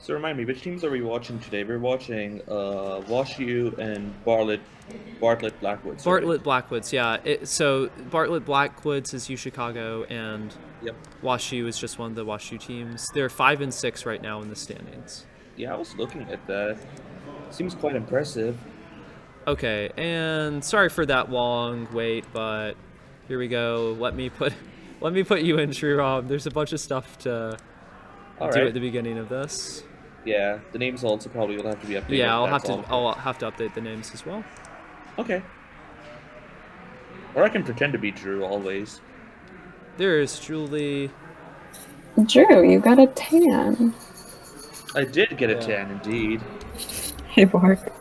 So remind me, which teams are we watching today? We're watching WashU and Bartlett Blackwoods, right? Bartlett Blackwoods, yeah. So Bartlett Blackwoods is U Chicago, and Yep. WashU is just one of the WashU teams. They're 5-6 right now in the standings. Yeah, I was looking at that. Seems quite impressive. Okay, and sorry for that long wait, but here we go. Let me put you in, Sriram. There's a bunch of stuff to All do right. at the beginning of this. Yeah, the names also probably will have to be updated. Yeah, That's all. I'll have to update the names as well. Okay. Or I can pretend to be Drew always. There's Julie. Drew, you got a tan. I did get a Yeah. tan, indeed. Hey, Bork.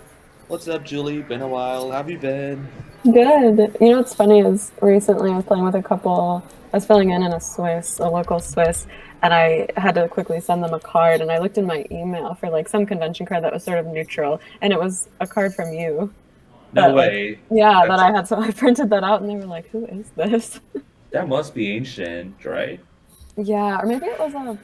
What's up, Julie? Been a while. How have you been? Good. You know what's funny is recently I was playing with a couple. I was filling in a local Swiss, and I had to quickly send them a card. And I looked in my email for like some convention card that was sort of neutral, and it was a card from you. No That like, way. yeah, that That's I had. So I printed that out, and they were like, "Who is this?" That must be ancient, right? Yeah, or maybe it was a.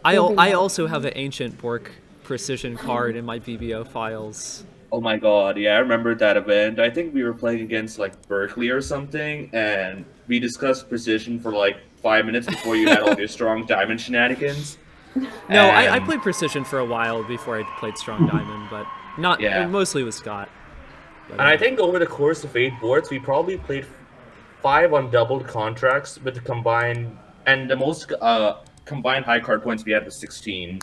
I also have an ancient Bork precision card in my BBO files. Oh my god, yeah, I remember that event. I think we were playing against like Berkeley or something, and we discussed precision for like 5 minutes before you had all your strong diamond shenanigans. No, I And played precision for a while before I played strong diamond, but not yeah, mostly with Scott. But, and I think over the course of 8 boards, we probably played 5 undoubled contracts with the combined, and the most combined high card points we had was 16.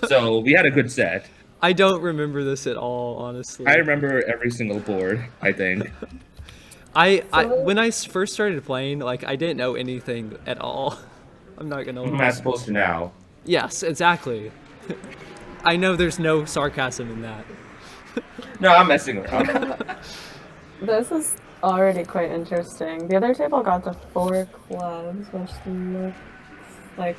So we had a good set. I don't remember this at all, honestly. I remember every single board, I think. I when I first started playing, like I didn't know anything at all. I'm not gonna What am lie. I supposed to now? Yes, exactly. I know there's no sarcasm in that. No, I'm messing around. This is already quite interesting. The other table got to 4 clubs, which looks like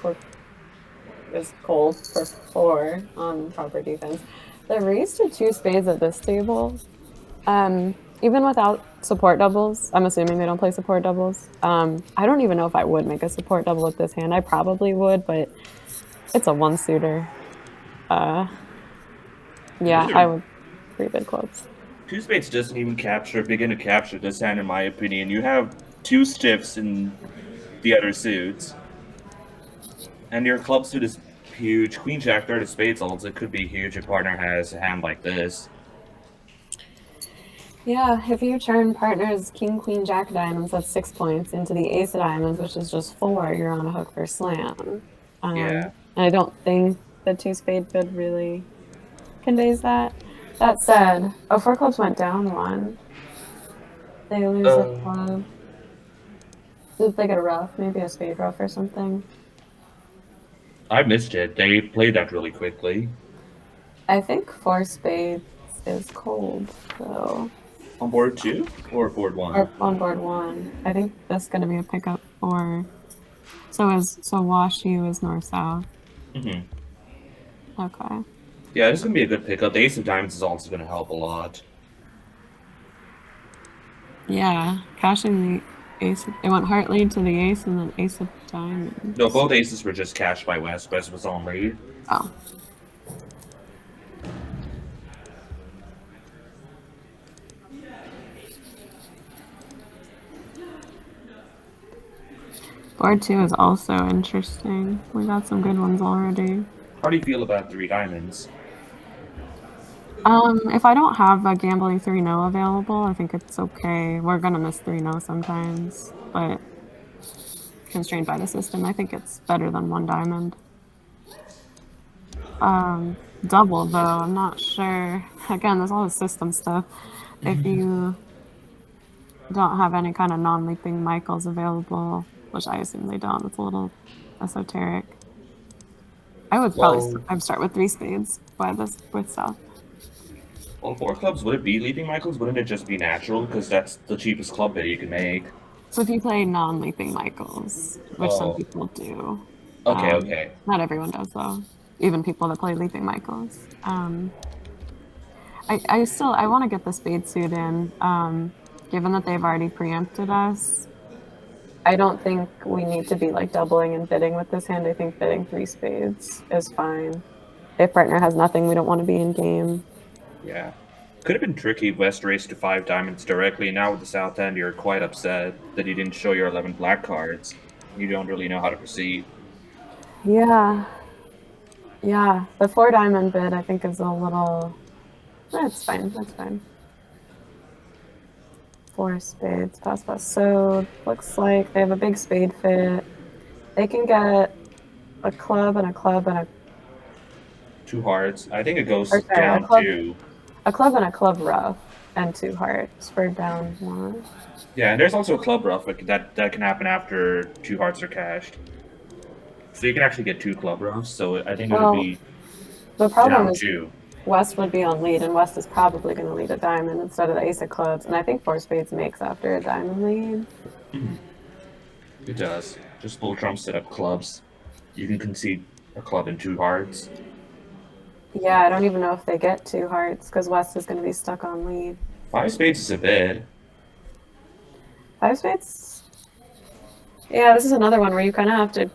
is cold for 4 on proper defense. The raise to 2 spades at this table, even without support doubles, I'm assuming they don't play support doubles. I don't even know if I would make a support double with this hand. I probably would, but it's a 1-suiter. Yeah, I would 3 big clubs. Two spades doesn't even begin to capture this hand, in my opinion. You have 2 stiffs in the other suits, and your club suit is huge. Queen Jack third of spades also could be huge if partner has a hand like this. Yeah, if you turn partner's king, queen, jack diamonds, that's 6 points, into the ace of diamonds, which is just 4, you're on a hook for slam. Yeah. And I don't think the 2 spade bid really conveys that. That said, 4 clubs went down 1. They lose a club. If they get a ruff, maybe a spade ruff or something. I missed it. They played that really quickly. I think 4 spades is cold, though. On board 2 or board 1? Or on board 1. I think that's going to be a pickup for. So WashU is north-south. Mm-hmm. Okay. Yeah, this is going to be a good pickup. The ace of diamonds is also going to help a lot. Yeah, cashing the ace. It went heart lead to the ace and then ace of diamonds. No, both aces were just cashed by West. West was on lead. Oh. Board 2 is also interesting. We got some good ones already. How do you feel about 3 diamonds? If I don't have a gambling 3-no available, I think it's okay. We're gonna miss 3-no sometimes, but constrained by the system, I think it's better than 1 diamond. Double though, I'm not sure. Again, there's all the system stuff. If you don't have any kind of non-leaping Michaels available, which I assume they don't, it's a little esoteric. I would probably I'd start with 3 spades with stuff. Well, 4 clubs, would it be Leaping Michaels? Wouldn't it just be natural? Because that's the cheapest club bid you can make. So if you play non-leaping Michaels, which some people do. Okay. Not everyone does, though. Even people that play leaping Michaels. I want to get the spade suit in, given that they've already preempted us. I don't think we need to be like doubling and bidding with this hand. I think bidding 3 spades is fine. if partner has nothing, we don't want to be in game. Yeah. Could have been tricky if West raced to 5 diamonds directly. Now with the South End, you're quite upset that you didn't show your 11 black cards. You don't really know how to proceed. Yeah. Yeah, the 4 diamond bid I think is a little. That's fine. That's fine. 4 spades, pass, pass. So looks like they have a big spade fit. They can get a club and a club and a. 2 hearts. I think it goes Or sorry, down a club, 2. a club and a club rough and 2 hearts for down 1. Yeah, and there's also a club rough that can happen after 2 hearts are cashed. So you can actually get 2 club roughs. So I think it would be The problem down is 2. West would be on lead, and West is probably going to lead a diamond instead of the ace of clubs. And I think 4 spades makes after a diamond lead. It does. Just full trump set up clubs. You can concede a club and 2 hearts. Yeah, I don't even know if they get 2 hearts because West is going to be stuck on lead. 5 spades is a bid. 5 spades? Yeah, this is another one where you kind of have to.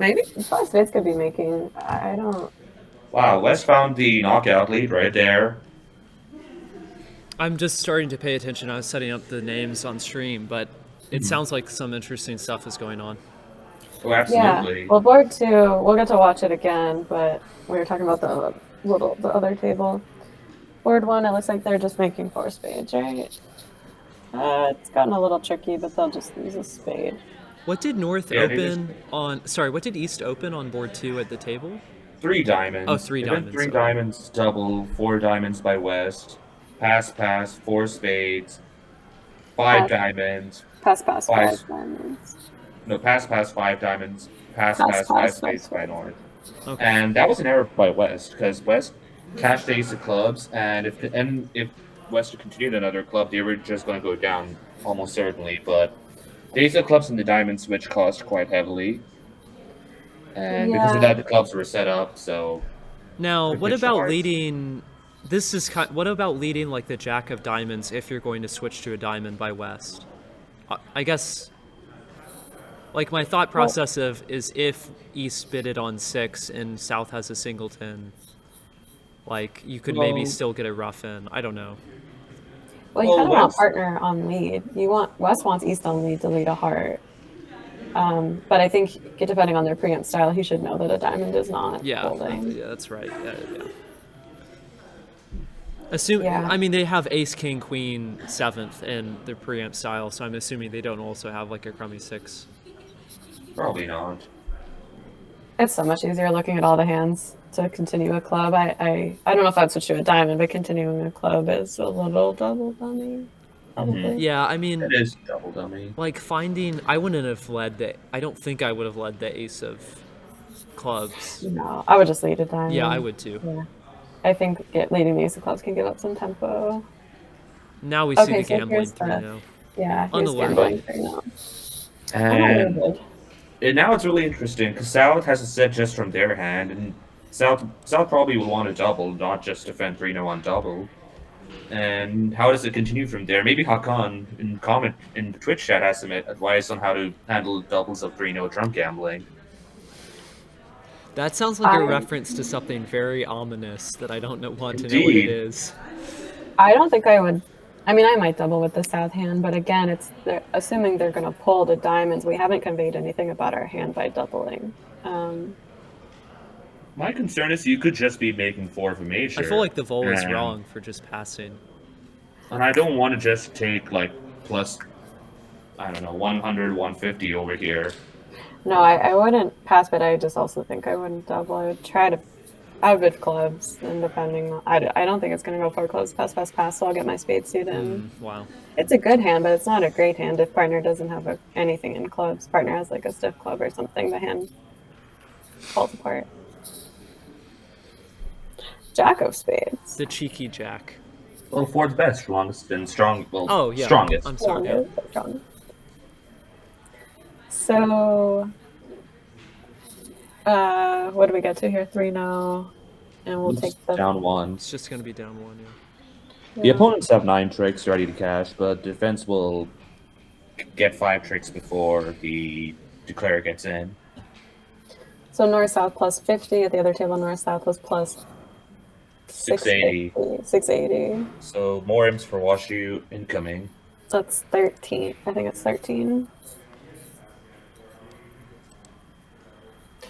Maybe 5 spades could be making. I don't. Wow, West found the knockout lead right there. I'm just starting to pay attention. I was setting up the names on stream, but it sounds like some interesting stuff is going on. Oh, absolutely. Yeah. Well, board 2, we'll get to watch it again, but we were talking about the other table. Board 1, it looks like they're just making 4 spades, right? It's gotten a little tricky, but they'll just use a spade. What did North Yeah, they open on? Sorry, what did East open on board 2 at the table? 3 diamonds. Oh, 3 They went diamonds, 3 okay. diamonds, double, 4 diamonds by West. Pass, pass, 4 spades. 5 Pass. diamonds. Pass, 5 diamonds. No, pass, 5 diamonds. Pass, Pass, 5 spades by North. Okay. And that was an error by West, because West cashed the ace of clubs, and if West had continued another club, they were just going to go down, almost certainly. But the ace of clubs and the diamond switch cost quite heavily. And because of Yeah. that, the clubs were set up, so... Now, Could what pitch the about hearts. leading? This is what about leading like the Jack of Diamonds if you're going to switch to a diamond by West? I guess. Like my thought process is if East bidded on 6 and South has a singleton, like you could maybe Well- still get a rough in. I don't know. Well, you Well, kind of want West- partner on lead. West wants East on lead to lead a heart. But I think, depending on their preempt style, he should know that a diamond is not Yeah, holding. yeah, that's right. Yeah. Yeah. I mean, they have Ace, King, Queen, 7th in their preamp style, so I'm assuming they don't also have like a crummy 6. Probably not. It's so much easier looking at all the hands to continue a club. I don't know if I'd switch to a diamond, but continuing a club is a little double dummy. Probably. Yeah, I mean, It is double dummy. like finding, I wouldn't have led the. I don't think I would have led the Ace of Clubs. No, I would just lead a diamond. Yeah, I would too. Yeah. I think leading the ace of clubs can give up some tempo. Now we see Okay, the so gambling here's through the- now. Yeah, he's Unalerted. gambling right now. And Unalerted. now it's really interesting, because South has a set just from their hand, and South probably will want to double, not just defend 3-0 on double. And how does it continue from there? Maybe Hakan in the Twitch chat has some advice on how to handle doubles of 3-0 trump gambling. That sounds like a I- reference to something very ominous that I don't want to know what Indeed. it is. I don't think I would. I mean, I might double with the south hand, but again, they're assuming they're going to pull the diamonds. We haven't conveyed anything about our hand by doubling. My concern is you could just be making 4 of a major. I feel like the vol is and- wrong for just passing. And I don't want to just take, like, plus, I don't know, 100, 150 over here. No, I wouldn't pass, but I just also think I wouldn't double. I would try to. I would bid clubs, and depending on. I don't think it's going to go 4 clubs, pass, so I'll get my spade suit in. Wow. It's a good hand, but it's not a great hand if partner doesn't have anything in clubs. Partner has like a stiff club or something, the hand falls apart. Jack of spades. The cheeky Jack. Well, 4's best, strongest, and strong. Well, Oh, yeah. strongest. I'm sorry. Yeah. Strong. So, what do we get to here? 3-0, and we'll take the. Down 1. It's just going to be down 1, yeah. The opponents have 9 tricks ready to cash, but defense will get 5 tricks before the declarer gets in. So So north-south plus 50. At the other table, north-south was plus 680. 680. So more imps for WashU incoming. That's 13. I think it's 13.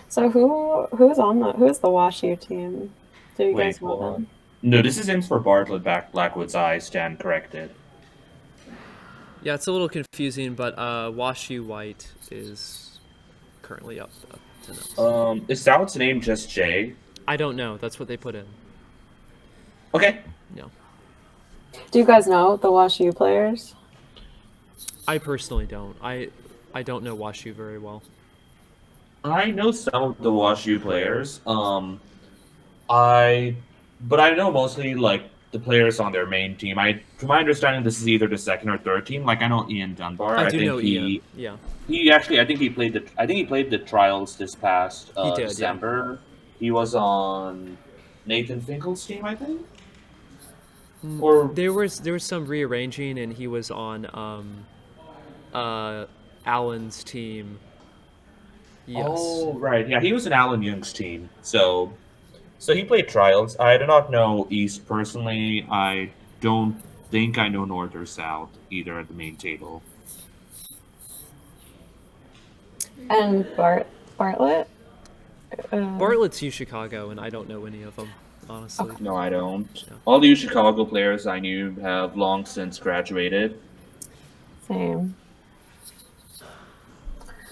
So who's the WashU team? Do you guys Wait, know hold them? on. No, this is imps for Bartlett. Blackwoods. I stand corrected. Yeah, it's a little confusing, but WashU White is currently up to next. Is South's name just Jay? I don't know. That's what they put in. Okay. Yeah. Do you guys know the WashU players? I personally don't. I don't know WashU very well. I know some of the WashU players. But I know mostly like the players on their main team. To my understanding, this is either the second or third team. Like I know Ian Dunbar. I do think know Ian. Yeah. He actually, I think he played the trials this past He did, December. Yeah. He was on Nathan Finkel's team, I think. Or there was some rearranging, and he was on Alan's team. Yes. Oh right, yeah, he was in Alan Young's team. So he played trials. I do not know East personally. I don't think I know North or South either at the main table. And Bartlett? Bartlett's UChicago, and I don't know any of them, honestly. No, I don't. Yeah. All the Chicago players I knew have long since graduated. Same.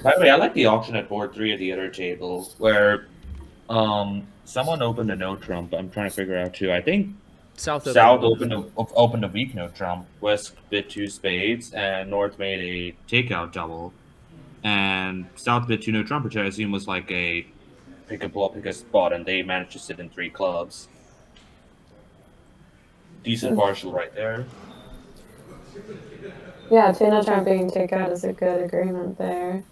By the way, I like the auction at board 3 at the other table, where someone opened a no trump. I'm trying to figure out too. I think South opened a weak no trump. West bid 2 spades, and North made a takeout double. And South bid 2 no trump, which I assume was like a pick a ball, pick a spot, and they managed to sit in 3 clubs. Decent partial right there. Yeah, tuna trump being takeout is a good agreement there.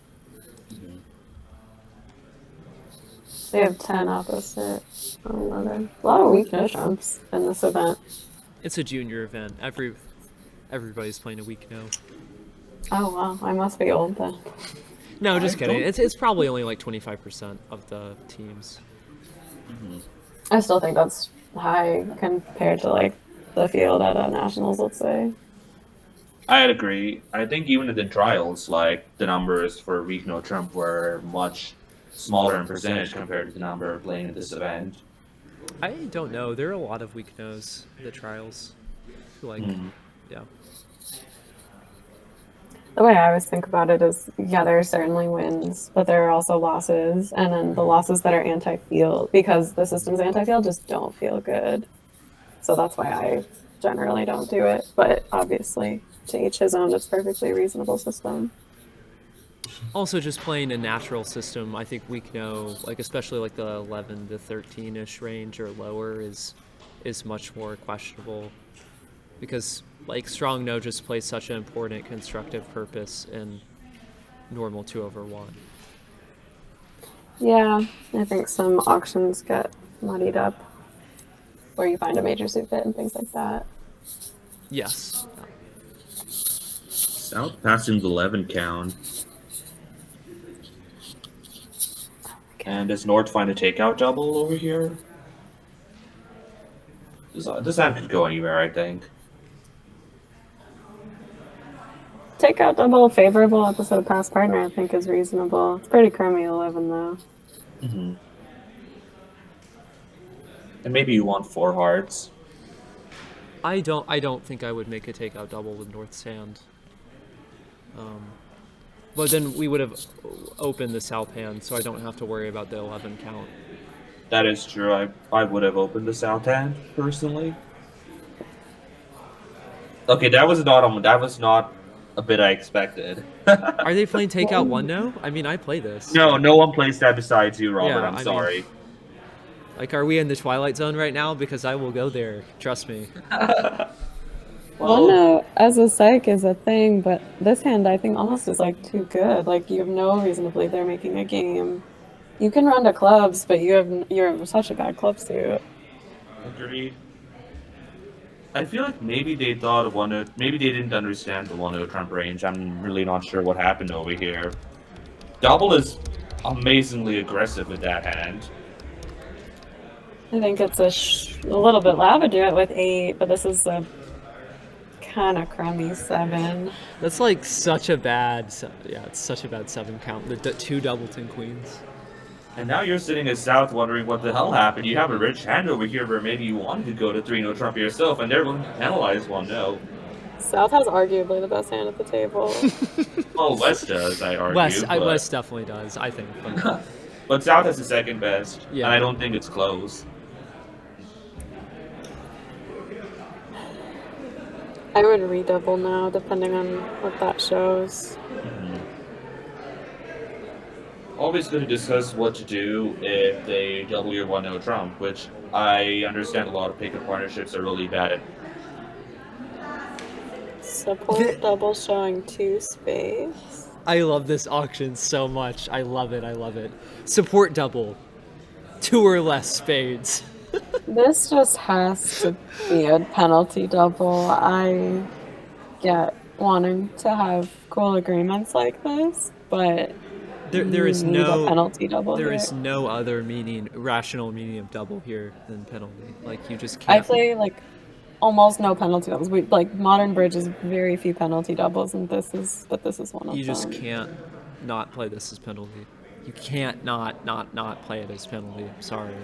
They have 10 opposite. A lot of weak no trumps in this event. It's a junior event. Everybody's playing a weak no. Oh wow, I must be old then. No, just kidding. It's probably only like 25% of the teams. I still think that's high compared to like the field at nationals, let's say. I'd agree. I think even in the trials, like the numbers for weak no trump were much smaller in percentage compared to the number playing at this event. I don't know. There are a lot of weak no's in the trials. Like, yeah. The way I always think about it is, yeah, there are certainly wins, but there are also losses, and then the losses that are anti-field, because the system's anti-field, just don't feel good. So that's why I generally don't do it, but obviously, to each his own, it's perfectly reasonable system. Also, just playing a natural system, I think weak no, like especially like the 11 to 13-ish range or lower is much more questionable, because like strong no just plays such an important constructive purpose in normal 2/1. Yeah, I think some auctions get muddied up, where you find a major suit fit and things like that. Yes. South passing the 11 count. And does North find a takeout double over here? This hand could go anywhere, I think. Takeout double favorable episode pass partner, I think, is reasonable. It's pretty crummy 11 though. And maybe you want 4 hearts. I don't think I would make a takeout double with North's hand. But then we would have opened the south hand, so I don't have to worry about the 11 count. That is true. I would have opened the south hand personally. Okay, that was not a bit I expected. Are they playing takeout 1-no? I mean, I play this. No one plays that besides you, Robert. Yeah, I'm sorry. Like, are we in the Twilight Zone right now? Because I will go there. Trust me. Well, no, as a psych is a thing, but this hand I think almost is like too good. Like you have no reason to believe they're making a game. You can run to clubs, but you're such a bad club suit. Agreed. I feel like maybe they thought maybe they didn't understand the 1-0 trump range. I'm really not sure what happened over here. Double is amazingly aggressive with that hand. I think it's a little bit loud to do it with 8, but this is a kind of crummy 7. That's like such a bad, yeah, it's such a bad 7 count. The 2 Doubleton queens. And now you're sitting at South wondering what the hell happened. You have a rich hand over here where maybe you wanted to go to 3-no trump yourself, and they're going to penalize 1-no. South has arguably the best hand at the table. Well, West does, I argue. West definitely does, I think. But, but South has the second best, Yeah. and I don't think it's close. I would redouble now, depending on what that shows. Always good to discuss what to do if they double your 1-no trump, which I understand a lot of picket partnerships are really bad at. Support double showing 2 spades. I love this auction so much. I love it. I love it. Support double. 2 or less spades. This just has to be a penalty double. I get wanting to have cool agreements like this, but There is you need a no penalty double. There here. is no other rational meaning of double here than penalty. Like you just I can't. play like almost no penalty doubles. We like modern bridge is very few penalty doubles, and this is one of them. You just can't not play this as penalty. You can't not play it as penalty. I'm sorry.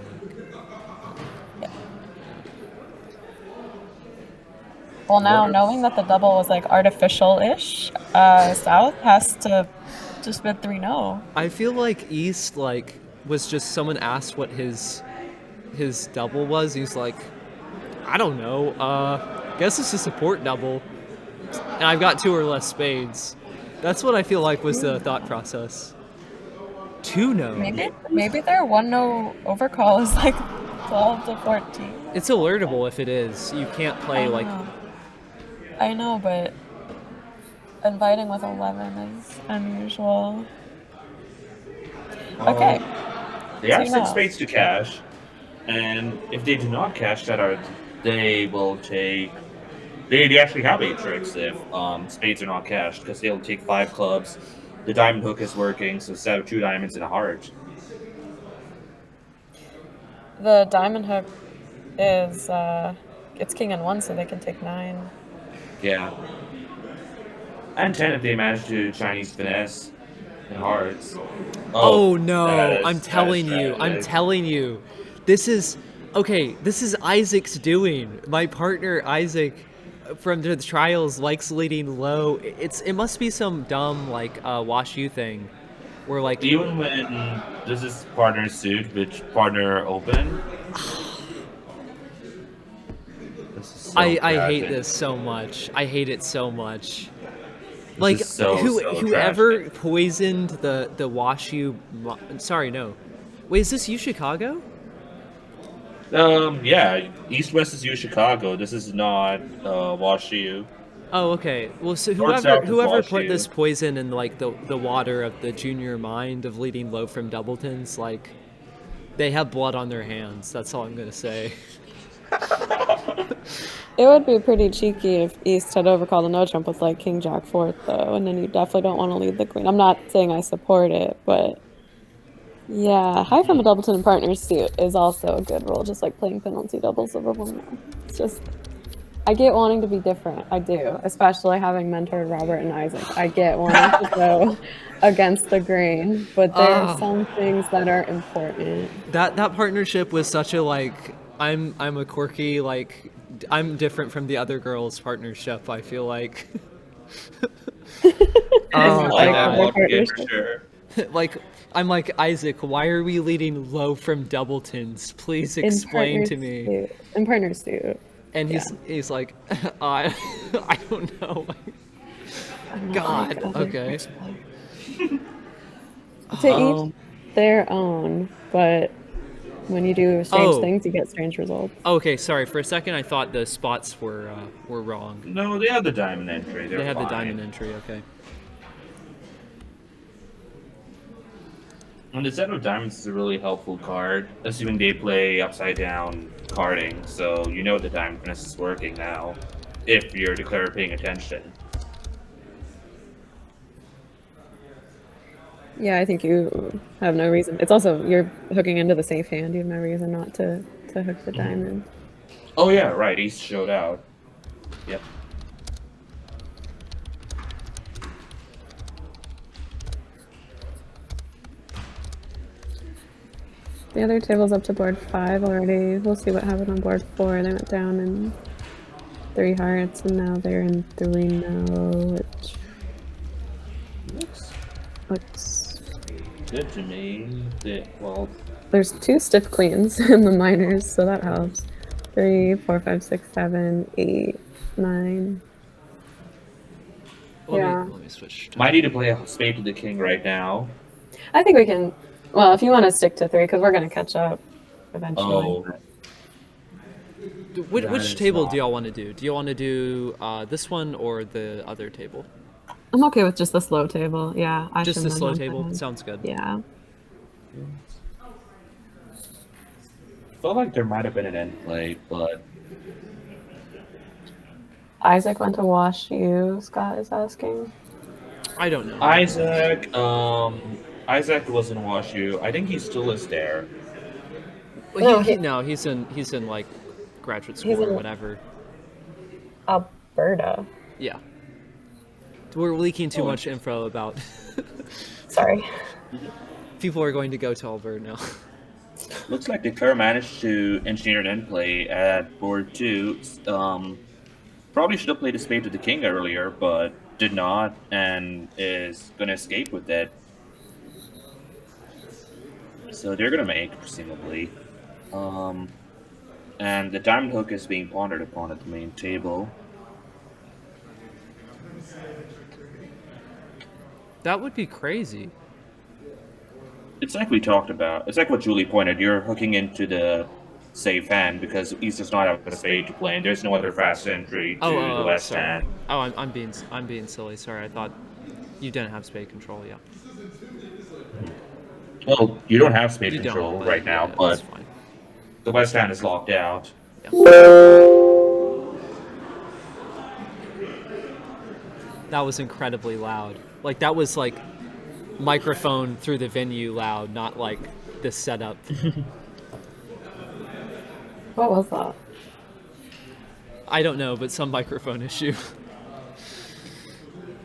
Well, now knowing that the double was like artificial-ish, South has to just bid 3-no. I feel like East was just someone asked what his double was. He's like, I don't know. Guess it's a support double, and I've got 2 or less spades. That's what I feel like was the thought process. 2-no. Maybe their 1-no overcall is like 12 to 14. It's alertable if it is. You can't play like. I know, but inviting with 11 is unusual. Okay. They have 6 spades to cash, and if they do not cash that, they will take. They actually have 8 tricks if spades are not cashed, because they'll take 5 clubs. The diamond hook is working, so instead of 2 diamonds and a heart. The diamond hook is it's king and 1, so they can take 9. Yeah. And 10 if they manage to Chinese finesse and hearts. Oh no, I'm telling you. This is Isaac's doing. My partner Isaac from the trials likes leading low. It must be some dumb WashU thing where even when this is partner suit, which partner open. I hate this so much. I hate it so much. Whoever tragic. poisoned the WashU. Sorry, no. Wait, is this U Chicago? Yeah, East West is U Chicago. This is not WashU. Oh, okay. Well, so North South is whoever put WashU. this poison in the water of the junior mind of leading low from Doubletons, they have blood on their hands. That's all I'm gonna say. It would be pretty cheeky if East had overcalled a no trump with King Jack 4th, though, and then you definitely don't want to lead the queen. I'm not saying I support it, but yeah, high from a Doubleton and partner suit is also a good rule, just like playing penalty doubles over 1-no. It's just, I get wanting to be different. I do, especially having mentored Robert and Isaac. I get wanting to go against the grain, but there are some things that are important. That partnership was such a I'm a quirky I'm different from the other girls' partnership. I feel like. Oh my God. partnership. For sure. I'm like, Isaac, why are we leading low from Doubletons? Please explain to me. In partner suit. And he's like, I don't know. God. Okay. To each their own, but when you do strange things, you get strange results. Okay, sorry. For a second, I thought the spots were wrong. No, they have the diamond entry. They have the diamond entry. Okay. And the set of diamonds is a really helpful card, assuming they play upside down carding, so you know the diamond finesse is working now, if you're declared paying attention. Yeah, I think you have no reason. It's also you're hooking into the safe hand. You have no reason not to hook the diamond. Oh yeah, right. Ace showed out. Yep. The other table's up to board 5 already. We'll see what happened on board 4. They went down in 3 hearts, and now they're in 3 no, which looks Good to me. Well, there's 2 stiff queens in the minors, so that helps. 3, 4, 5, 6, 7, 8, 9. Yeah. Let me switch. might need to play a spade to the king right now. I think we can. Well, if you want to stick to 3, because we're going to catch up eventually. Oh, Which is table not- do y'all want to do? Do you want to do this one or the other table? I'm okay with just the slow table. Yeah, I Just the shouldn't have slow done table? that. Sounds good. Yeah. Felt like there might have been an end play, but Isaac went to WashU, Scott is asking. I don't know. Isaac was in WashU. I think he still is there. Well, No, no, he's in like graduate school He's or in- whatever. Alberta. Yeah. We're leaking too Oh. much info about. Sorry. People are going to go to Alberta now. Looks like Declare managed to engineer an end play at board 2. Probably should have played a spade to the king earlier, but did not, and is going to escape with it. So they're going to make, presumably. And the diamond hook is being pondered upon at the main table. That would be crazy. It's like we talked about. It's like what Julie pointed. You're hooking into the safe hand because East does not have a spade to play, and there's no other fast entry to the west sorry. hand. Oh, I'm being silly. Sorry, I thought you didn't have spade control. Yeah. Well, you don't have spade You don't, control but right now, yeah, but that's fine. the west hand is locked out. That was incredibly loud. Like that was like microphone through the venue loud, not like this setup. What was that? I don't know, but some microphone issue.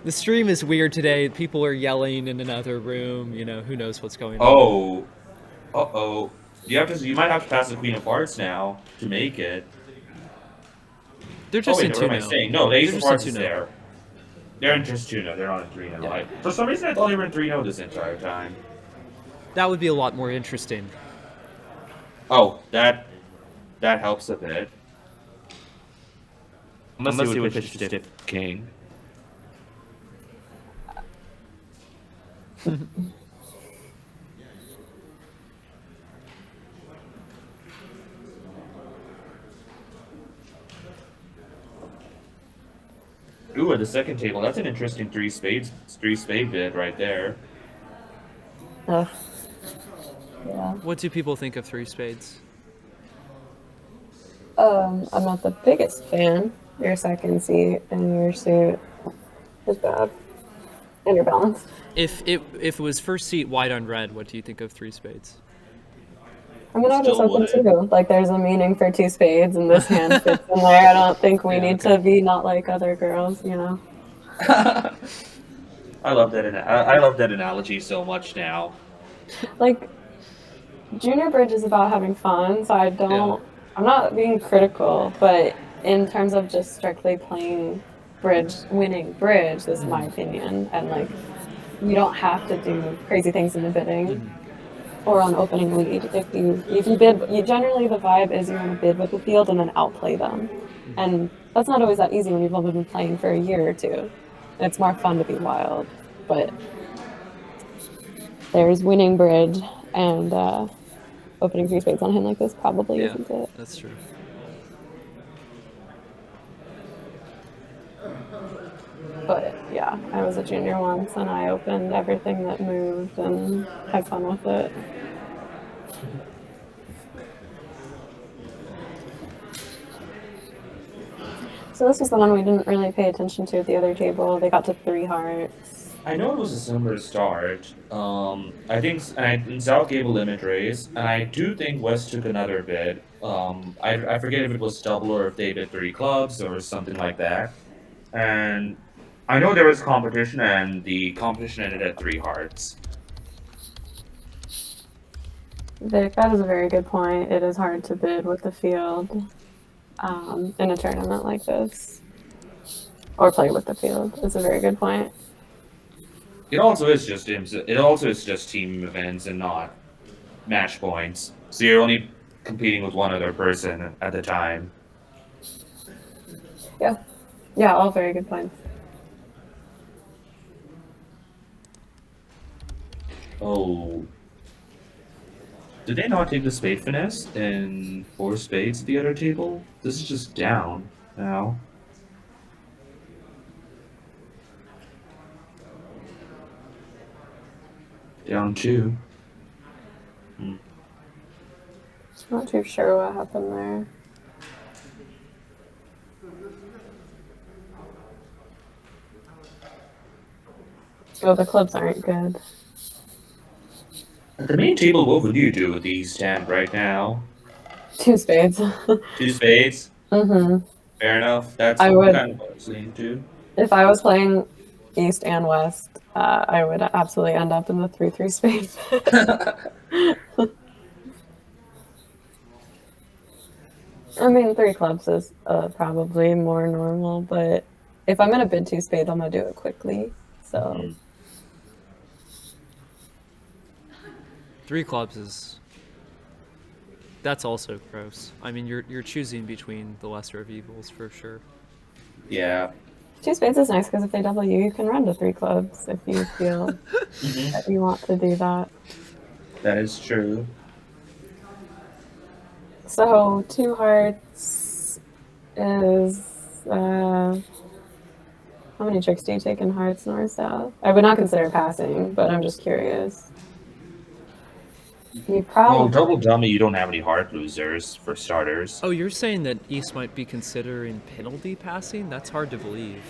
The stream is weird today. People are yelling in another room. You know, who knows what's going on. Oh. You might have to pass the Queen of Hearts now to make it. They're just in what am I 2-0. saying? No, the Ace They're of just in Hearts is 2-0. there. They're in just 2-0. They're not in 3-0. Yeah. For some reason, I thought they were in 3-0 this entire time. That would be a lot more interesting. Oh, that helps a bit. Unless you would pitch to stiff king. Ooh, at the second table, that's an interesting three spade bid right there. Ugh. Yeah. What do people think of 3 spades? I'm not the biggest fan. Your second seat and your suit is bad. And your balance. If it was first seat white on red, what do you think of 3 spades? I mean, I just Still open would. too. Like, there's a meaning for 2 spades, and this hand fits in there. I don't think we Yeah, need okay. to be not like other girls, you know? I love that. I love that analogy so much now. Like, junior bridge is about having fun, so I don't. I'm not being critical, but in terms of just strictly playing bridge, winning bridge, this is my opinion. And, like, you don't have to do crazy things in the bidding. Or on opening lead. If you bid, generally the vibe is you want to bid with the field and then outplay them, and that's not always that easy when you've only been playing for a year or two. It's more fun to be wild, but there's winning bridge and opening 3 spades on him like this probably Yeah, isn't it. that's true. But yeah, I was a junior once and I opened everything that moved and had fun with it. So this was the one we didn't really pay attention to at the other table. They got to 3 hearts. I know it was a similar start. I think South gave a limit raise, and I do think West took another bid. I forget if it was double or if they bid 3 clubs or something like that. And I know there was competition, and the competition ended at 3 hearts. Vic, that is a very good point. It is hard to bid with the field in a tournament like this, or play with the field. It's a very good point. It also is just team events and not match points. So you're only competing with one other person at the time. Yeah, yeah, all very good points. Oh, did they not take the spade finesse and 4 spades at the other table? This is just down now. Down 2. Not too sure what happened there. Oh, the clubs aren't good. At the main table, what would you do with these 10 right now? 2 spades. 2 spades? Mm-hmm. Fair enough. That's I would, kind of what I was leaning to. if I was playing East and West, I would absolutely end up in the 3-3 spades. I mean, 3 clubs is probably more normal, but if I'm gonna bid 2 spades, I'm gonna do it quickly. So 3 clubs is. That's also gross. I mean, you're choosing between the lesser of evils for sure. Yeah. 2 spades is nice because if they double you, you can run to 3 clubs if you feel that you want to do that. That is true. So 2 hearts is how many tricks do you take in hearts north south? I would not consider passing, but I'm just curious. You Well, probably double dummy, you don't have any hard losers for starters. Oh, you're saying that East might be considering penalty passing? That's hard to believe.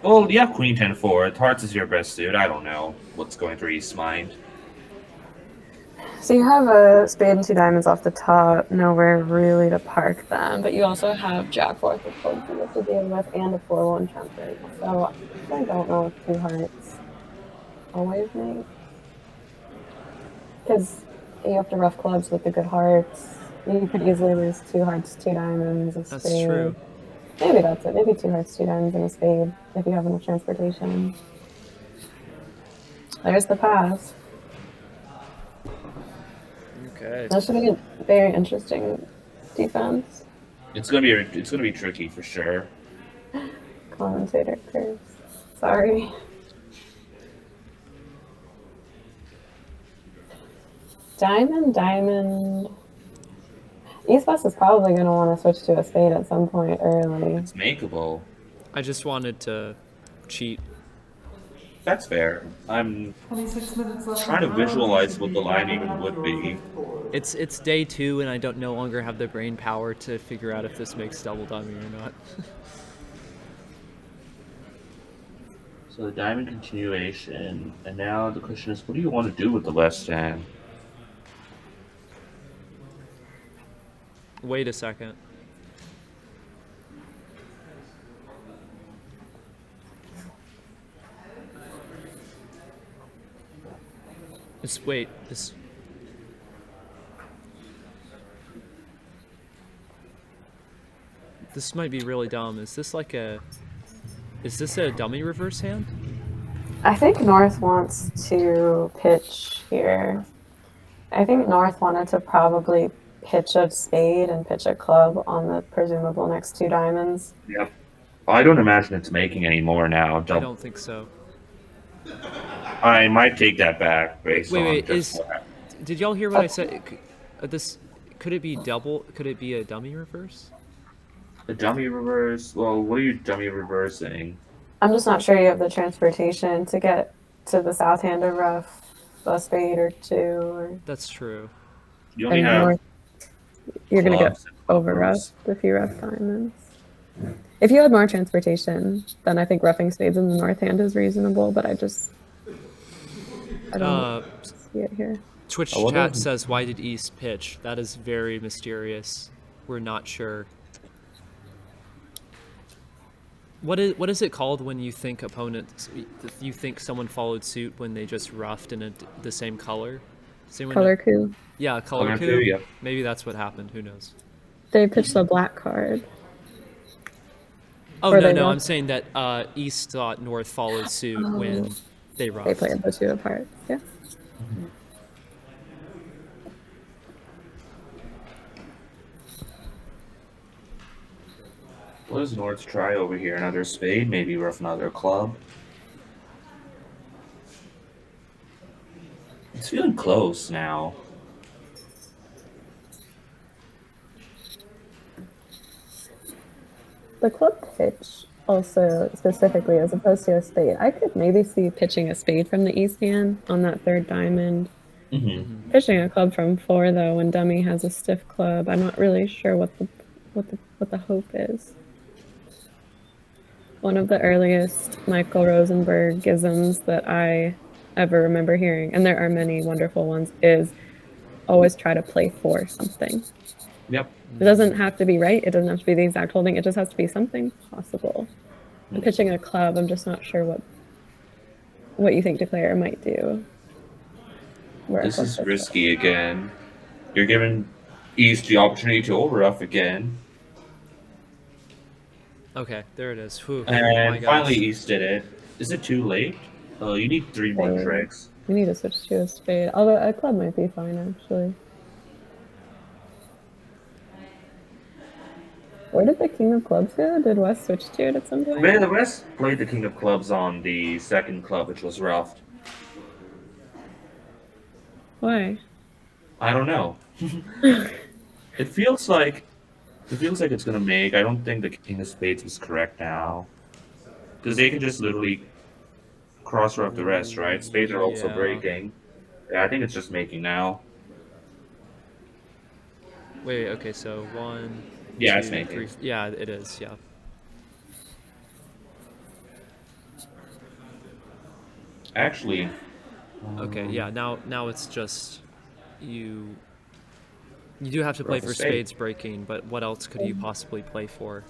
Well, you have Queen 10-4. Hearts is your best suit. I don't know what's going through East's mind. So you have a spade and 2 diamonds off the top, nowhere really to park them, but you also have Jack 4 of clubs you have to deal with and a 4-1 trumpet. So I don't know if 2 hearts always make. Because you have to rough clubs with the good hearts. You could easily lose 2 hearts, 2 diamonds, a spade. That's true. Maybe that's it. Maybe 2 hearts, 2 diamonds, and a spade if you have enough transportation. There's the pass. Okay. That should be a very interesting defense. It's gonna be tricky for sure. Commentator curse. Sorry. Diamond, diamond. East West is probably going to want to switch to a spade at some point early. It's makeable. I just wanted to cheat. That's fair. I'm 26 minutes left. trying to visualize what the line even would be. It's day 2 and I don't no longer have the brain power to figure out if this makes double dummy or not. So the diamond continuation, and now the question is, what do you want to do with the left hand? Wait a second. Wait, this might be really dumb. Is this a dummy reverse hand? I think North wants to pitch here. I think North wanted to probably pitch a spade and pitch a club on the presumable next 2 diamonds. Yep. I don't imagine it's making any more now. I don't think so. I might take that back based on Wait, just did y'all hear what I said? Could it be double? Could it be a dummy reverse? the dummy reverse. Well, what are you dummy reversing? I'm just not sure you have the transportation to get to the south hand of rough a spade or 2. Or, That's true. You only and have north, you're going to get clubs and over clubs. rough if you rough diamonds. If you had more transportation, then I think roughing spades in the north hand is reasonable, but I don't see it here. Twitch I wonder chat if- says, "Why did East pitch?" That is very mysterious. We're not sure. What is it called when you think opponents? You think someone followed suit when they just roughed in the same color? Does anyone know? Color coup. Yeah, color Color coup. coup, yeah. Maybe that's what happened. Who knows? They pitched the black card. Oh Or no, they no. I'm roughed- saying that East thought North followed suit when they roughed. They played the two apart. Yeah. What does North try over here? Another spade? Maybe rough another club? It's feeling close now. The club pitch also specifically as opposed to a spade. I could maybe see pitching a spade from the east hand on that third diamond. Mm-hmm. Pitching a club from 4 though when dummy has a stiff club. I'm not really sure what the hope is. One of the earliest Michael Rosenberg isms that I ever remember hearing, and there are many wonderful ones, is always try to play for something. Yep. It doesn't have to be right. It doesn't have to be the exact holding. It just has to be something possible. And pitching a club, I'm just not sure what you think the player might do. Where a This club is fits risky again. You're giving East the opportunity to overruff again. Okay, there it is. Whew. And my gosh. finally East did it. Is it too late? Oh, you need 3 more Spade. tricks. We need to switch to a spade. Although a club might be fine, actually. Where did the king of clubs go? Did West switch to it at some point? The West played the king of clubs on the second club, which was roughed. Why? I don't know. It feels like it's gonna make. I don't think the king of spades is correct now, because they can just literally cross rough the rest, right? Spades are also Yeah. breaking. Yeah, I think it's just making now. Wait, okay, so 1, Yeah, it's 2, making. 3. Yeah, it is. Yeah. Actually. Okay, yeah. Now it's just you. You do have to play Rough a for spade. spades breaking, but what else could you possibly play for?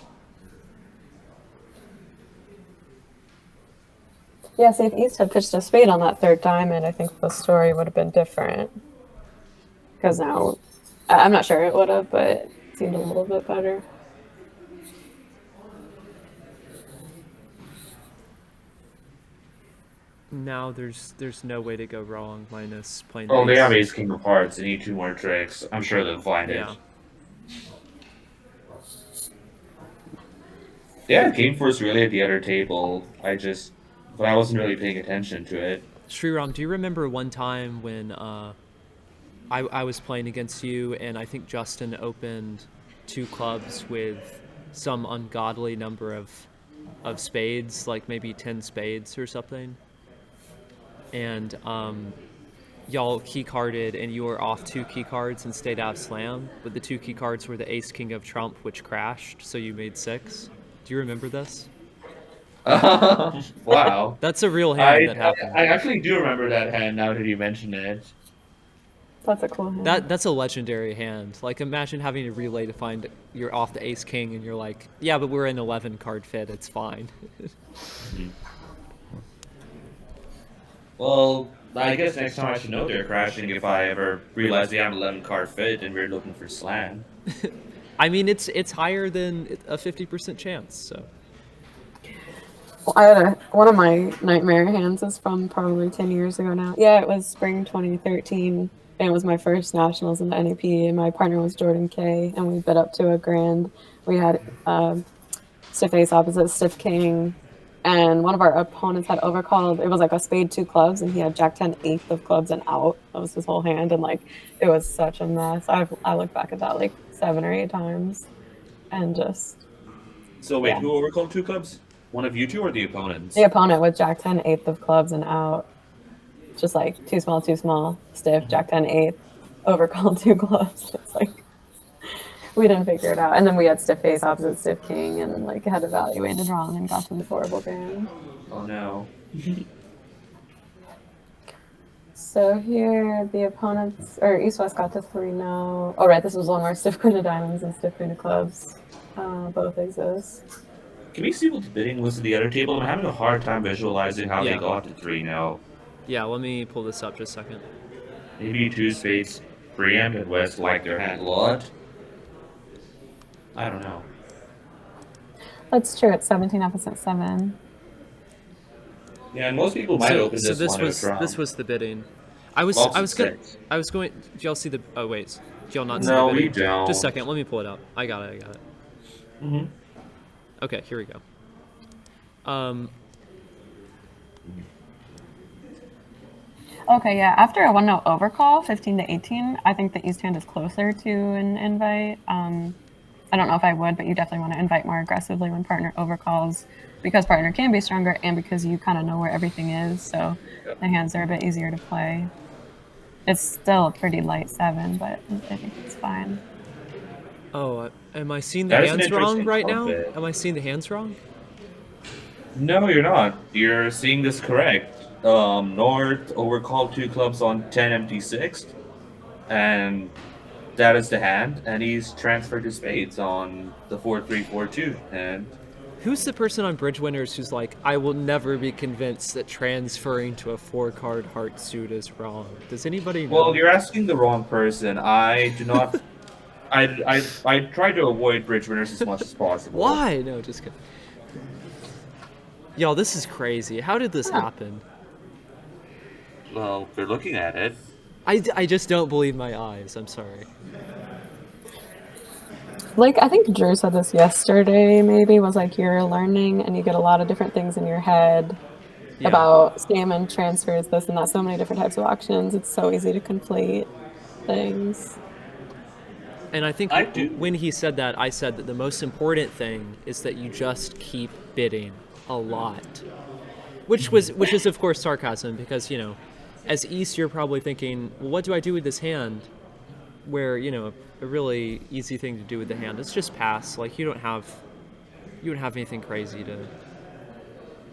Yeah, see, if East had pitched a spade on that third diamond, I think the story would have been different. Because now, I'm not sure it would have, but it seemed a little bit better. Now there's no way to go wrong minus playing. Oh, they ace. have ace king of hearts. They need 2 more tricks. I'm sure they'll find Yeah. it. Yeah, game first really at the other table. But I wasn't really paying attention to it. Sriram, do you remember one time when I was playing against you and I think Justin opened 2 clubs with some ungodly number of spades, like maybe 10 spades or something? And y'all key carded and you were off 2 key cards and stayed out of slam, but the 2 key cards were the ace king of trump, which crashed, so you made 6. Do you remember this? Wow. That's a real hand that happened. I actually do remember that hand now that you mention it. That's a cool hand. That's a legendary hand. Like, imagine having a relay to find you're off the ace king and you're like, yeah, but we're in 11 card fit, it's fine. Well, I guess next time I should know they're crashing if I ever realize they have an 11 card fit and we're looking for slam. I mean, it's higher than a 50% chance, so. Well, I had one of my nightmare hands is from probably 10 years ago now. Yeah, it was spring 2013, and it was my first nationals in the NAP, and my partner was Jordan Kay, and we bid up to a grand. We had stiff ace opposite stiff king, and one of our opponents had overcalled. It was like a spade 2 clubs, and he had jack 10 8th of clubs and out. That was his whole hand, and like it was such a mess. I look back at that like 7 or 8 times, and just So wait, Yeah. who overcalled 2 clubs? One of you two or the opponents? the opponent with jack 10 8th of clubs and out. Just like too small, stiff, jack 10 8th, overcalled 2 clubs. It's like we didn't figure it out. And then we had stiff face opposite stiff king, and like had evaluated wrong and got to this horrible game. Oh no. So here, the opponents, or East-West got to 3-0. Oh, right, this was one where stiff queen of diamonds and stiff queen of clubs both exist. Can we see what the bidding was at the other table? I'm having a hard time visualizing how Yeah. they got to 3 now. Yeah, let me pull this up just a second. Maybe two spades preempt and West like their hand a lot. I don't know. That's true, it's 17 opposite 7. Yeah, and most people might open So this one this was the bidding. I was Lots of going. six. I was going. Do y'all see the? Oh wait, do y'all not see No, the we bidding? don't. Just a second. Let me pull it up. I got it. Mm-hmm. Okay, here we go. Okay, yeah, after a 1-0 overcall, 15-18, I think the East hand is closer to an invite. I don't know if I would, but you definitely want to invite more aggressively when partner overcalls, because partner can be stronger and because you kind of know where everything is, so the hands are a bit easier to play. It's still a pretty light 7, but I think it's fine. Oh, am I seeing the That is an hands wrong interesting right now? bit. Am I seeing the hands wrong? No, you're not. You're seeing this correct. North overcalled 2 clubs on 10 empty 6th, and that is the hand, and he's transferred to spades on the 4-3-4-2 hand. Who's the person on Bridge Winners who's like, I will never be convinced that transferring to a 4-card heart suit is wrong? Does anybody know? Well, you're asking the wrong person. I do not. I try to avoid bridge winners as much as possible. Why? No, just kidding. Y'all, this is crazy. How did this happen? Well, they're looking at it. I just don't believe my eyes. I'm sorry. Like, I think Drew said this yesterday, maybe, was like you're learning and you get a lot of different things in your head Yeah. about salmon transfers, this and that, so many different types of auctions. It's so easy to conflate things. And I think I do. when he said that, I said that the most important thing is that you just keep bidding a lot. Which is of course sarcasm, because, you know, as East you're probably thinking, well, what do I do with this hand? Where, you know, a really easy thing to do with the hand is just pass. Like, you don't have anything crazy to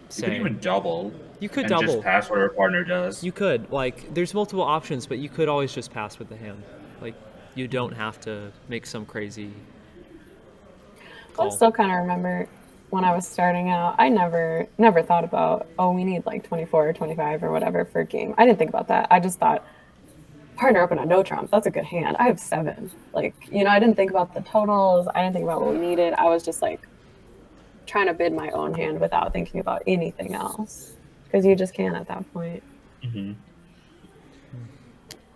say. You could even double. You could and double. just pass what our partner does. You could. Like, there's multiple options, but you could always just pass with the hand. Like, you don't have to make some crazy call. I still kind of remember when I was starting out, I never thought about, oh, we need like 24 or 25 or whatever for a game. I didn't think about that. I just thought, partner open a no trump, that's a good hand. I have 7. Like, you know, I didn't think about the totals. I didn't think about what we needed. I was just like trying to bid my own hand without thinking about anything else, because you just can at that point. Mm-hmm.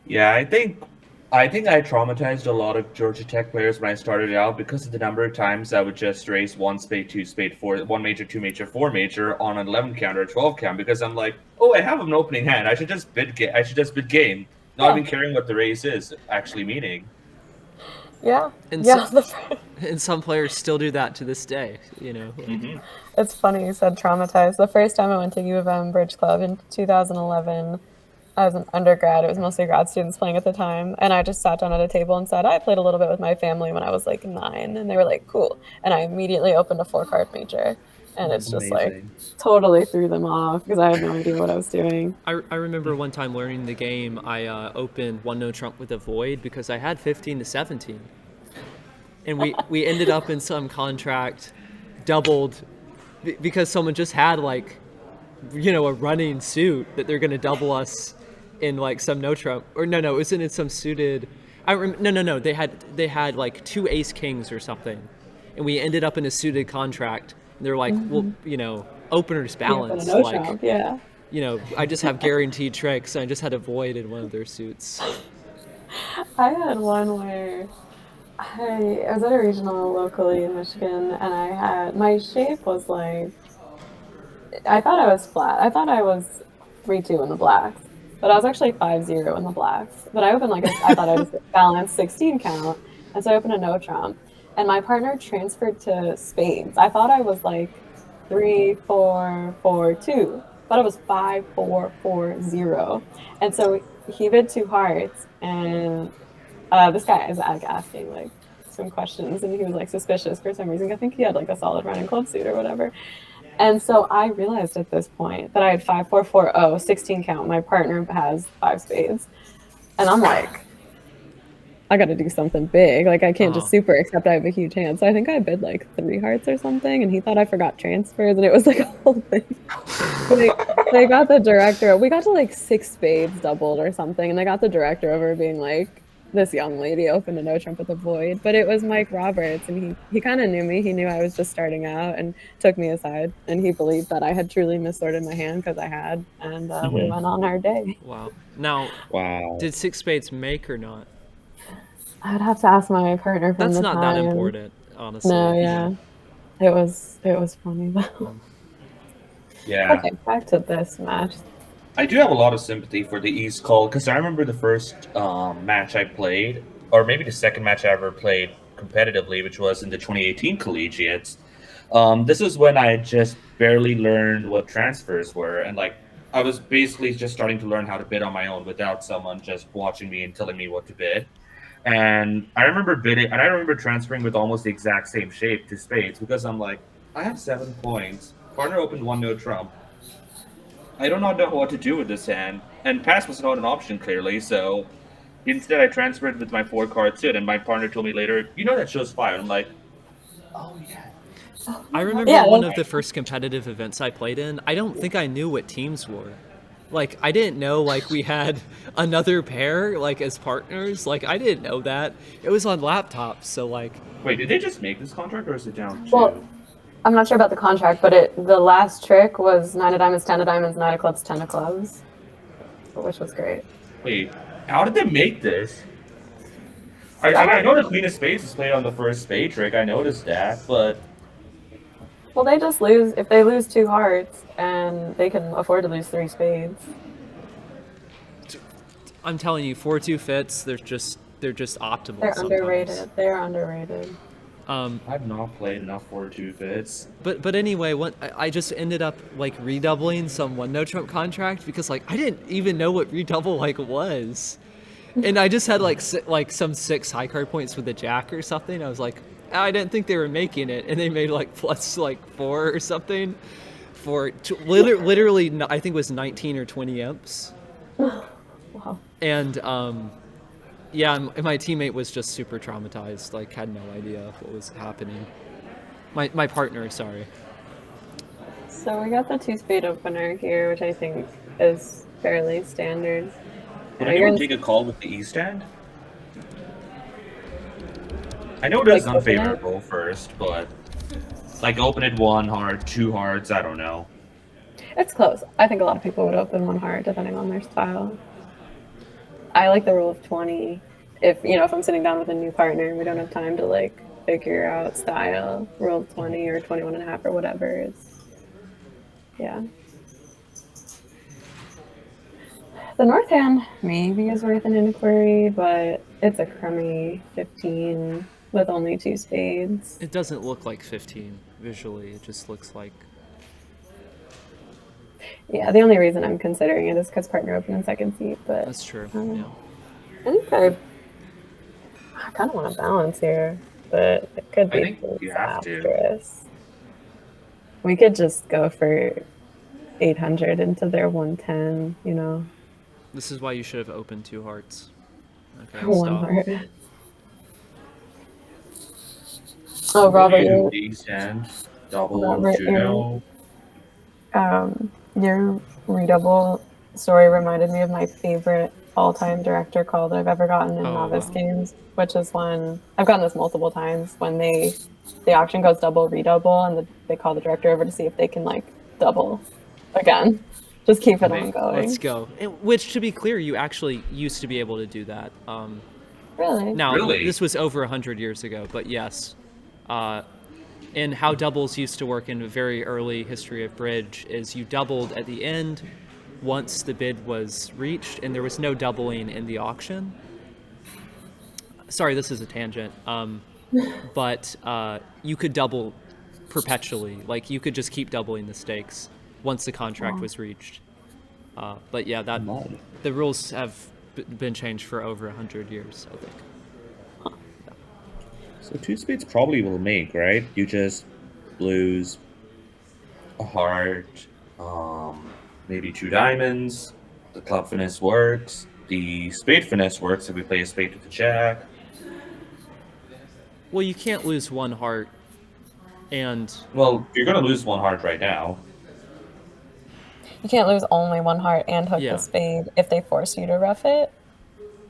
Yeah, I think I traumatized a lot of Georgia Tech players when I started out because of the number of times I would just raise 1 spade, 2 spade, 4, 1 major, 2 major, 4 major on an 11 count or a 12 count, because I'm like, oh, I have an opening hand. I should just bid game, not even caring what the raise is actually meaning. Yeah. And yeah. And some players still do that to this day, you know. Mm-hmm. It's funny you said traumatized. The first time I went to U of M Bridge Club in 2011, I was an undergrad. It was mostly grad students playing at the time. And I just sat down at a table and said, I played a little bit with my family when I was like 9. And they were like, cool. And I immediately opened a 4-card major. And it's just like totally threw them off because I had no idea what I was doing. I remember one time learning the game, I opened 1 no trump with a void because I had 15 to 17. And we ended up in some contract doubled because someone just had like, you know, a running suit that they're going to double us in like some no trump, or no, it was in some suited. No. They had like 2 ace kings or something, and we ended up in a suited contract. And they're like, well, you know, openers balance. No like, trump, yeah. You know, I just have guaranteed tricks. And I just had a void in one of their suits. I had one where I was at a regional locally in Michigan, and I had my shape was like, I thought I was flat. I thought I was 3-2 in the blacks, but I was actually 5-0 in the blacks. But I opened I thought I was balanced 16 count, and so I opened a no trump, and my partner transferred to spades. I thought I was like 3-4-4-2, but it was 5-4-4-0, and so he bid 2 hearts, and this guy is asking like, some questions, and he was like suspicious for some reason. I think he had like a solid running club suit or whatever. And so I realized at this point that I had 5, 4, 4, 0, 16 count. My partner has 5 spades. And I'm like, I got to do something big. Like, I can't just super accept I have a huge hand. So I think I bid like 3 hearts or something. And he thought I forgot transfers. And it was like a whole thing. They got the director. We got to like 6 spades doubled or something. And they got the director over being like, this young lady opened a no trump with a void. But it was Mike Roberts. And he kind of knew me. He knew I was just starting out and took me aside. And he believed that I had truly missorted my hand because I had. And we went on our day. Wow. Now, did 6 spades make or not? I'd have to ask my partner from That's the not time. that important, honestly. No, yeah. It was funny though. Yeah. Okay, back to this match. I do have a lot of sympathy for the East call because I remember the first match I played, or maybe the second match I ever played competitively, which was in the 2018 collegiates. This is when I just barely learned what transfers were, and like I was basically just starting to learn how to bid on my own without someone just watching me and telling me what to bid. And I remember bidding, and I remember transferring with almost the exact same shape to spades because I'm like, I have 7 points. Partner opened 1 no trump. I do not know what to do with this hand, and pass was not an option clearly. So instead, I transferred with my 4 card suit, and my partner told me later, "You know that shows 5." I'm like, "Oh yeah." I remember one of the first competitive events I played in. I don't think I knew what teams were. Like, I didn't know, like, we had another pair, like, as partners. Like, I didn't know that. It was on laptops, so, like... Wait, did they just make this contract, or is it down to... Well, I'm not sure about the contract, but the last trick was 9 of diamonds, 10 of diamonds, 9 of clubs, 10 of clubs. Which was great. Wait, how did they make this? I know the queen of spades is played on the first spade trick, I noticed that, but... Well, they just lose if they lose 2 hearts, and they can afford to lose 3 spades. I'm telling you, 4-2 fits. They're just optimal. They're sometimes. underrated. They're underrated. I've not played enough 4-2 fits. But anyway, I just ended up like redoubling some 1 no trump contract because like I didn't even know what redouble like was, and I just had like some 6 high card points with the jack or something. I was like, I didn't think they were making it, and they made like plus like 4 or something for literally I think it was 19 or 20 imps. Wow. And yeah, my teammate was just super traumatized, like had no idea what was happening. My partner, sorry. So we got the 2 spade opener here, which I think is fairly standard. Would anyone take a call with the East hand? I know it is Like, unfavorable first, but like open it 1 heart, 2 hearts, I don't know. It's close. I think a lot of people would open 1 heart depending on their style. I like the rule of 20. If I'm sitting down with a new partner and we don't have time to like figure out style, rule of 20 or 21 and a half or whatever is, yeah. The north hand maybe is worth an inquiry, but it's a crummy 15 with only 2 spades. It doesn't look like 15 visually. It just looks like... Yeah, the only reason I'm considering it is because partner open in second seat, but... That's true, yeah. I think I kind of want to balance here, but it could be disastrous. We could just go for 800 into their 110, This is why you should have opened 2 hearts. Okay, 1 stop. heart. Oh, Robert, East hand, double, Robert, 2 no. your redouble story reminded me of my favorite all-time director call that I've ever gotten in novice games, which is when I've gotten this multiple times when the auction goes double redouble and they call the director over to see if they can like double again. Just keep it on going. Let's go. Which, to be clear, you actually used to be able to do that. Really? Now, this was over 100 years ago, but yes. And how doubles used to work in a very early history of bridge is you doubled at the end once the bid was reached, and there was no doubling in the auction. Sorry, this is a tangent. But you could double perpetually. Like, you could just keep doubling the stakes once the contract was reached. But yeah, the rules have been changed for over 100 years, I think. So two spades probably will make, right? You just lose a heart, maybe two diamonds. The club finesse works. The spade finesse works if we play a spade with the jack. Well, you can't lose one heart, and Well, you're gonna lose one heart right now. You can't lose only one heart and hook Yeah. the spade if they force you to rough it.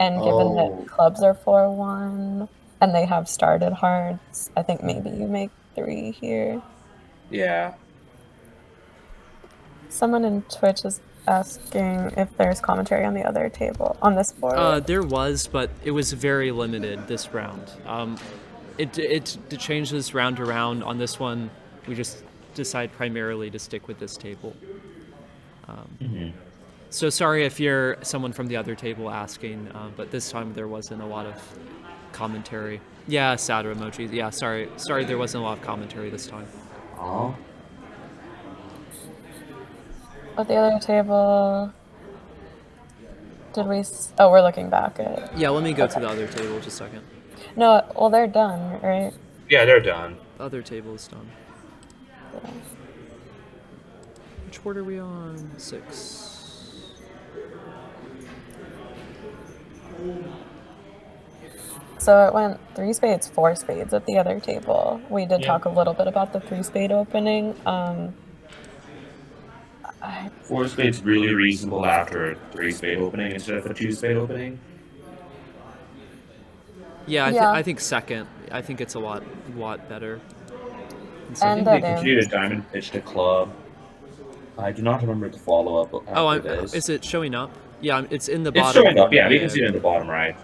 And given that Oh. clubs are 4-1 and they have started hearts, I think maybe you make 3 here. Yeah. Someone in Twitch is asking if there's commentary on the other table on this board. there was, but it was very limited this round. It changes round to round. On this one, we just decide primarily to stick with this table. So sorry if you're someone from the other table asking, but this time there wasn't a lot of commentary. Yeah, sadder emojis. Yeah, sorry there wasn't a lot of commentary this time. Oh. At the other table, did we? Oh, we're looking back at. Yeah, let me go to the other table just a second. No, well they're done, right? Yeah, they're done. The other table is done. Yeah. Which board are we on? 6. So it went 3 spades, 4 spades at the other table. We did talk a little bit about the 3 spade opening. 4 spades really reasonable after a 3 spade opening instead of a 2 spade opening. Yeah, I think second. I think it's a lot better. I think they And continued a diamond pitch to club. I do not remember the follow up. Oh, is it showing up? Yeah, it's in the It's bottom. showing up. Yeah, we can see it in the bottom right.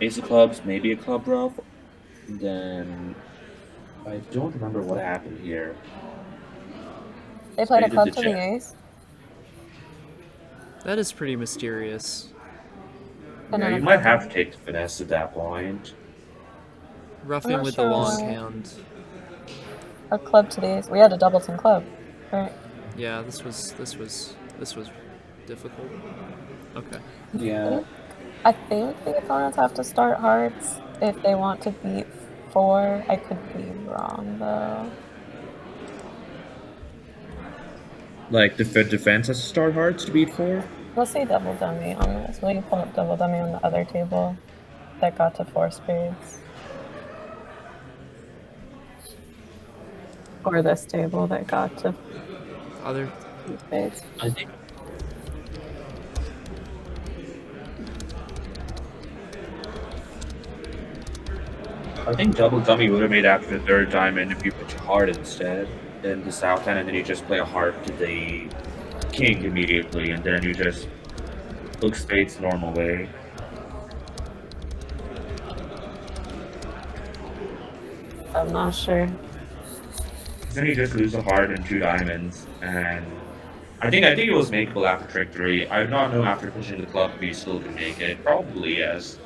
Ace of clubs, maybe a club rough. And then I don't remember what happened here. they played a Spade club to to check. the ace. That is pretty mysterious. And Yeah, then you a might club. have to take the finesse at that point. Roughing not with the long sure. hand. A club to the ace. We had a doubleton club, right? Yeah, this was difficult. Okay. Yeah. I think the opponents have to start hearts if they want to beat 4. I could be wrong though. Like the defense has to start hearts to beat 4? Let's say double dummy on this. Will you pull up double dummy on the other table that got to 4 spades? Or this table that got to Other 2 spades. I think. I think double dummy would have made after the third diamond if you put your heart instead. Then the south end, and then you just play a heart to the king immediately, and then you just look spades normal way. I'm not sure. Then you just lose a heart and 2 diamonds, and I think it was makeable after trick 3. I do not know after pushing the club if you still can make it. Probably yes.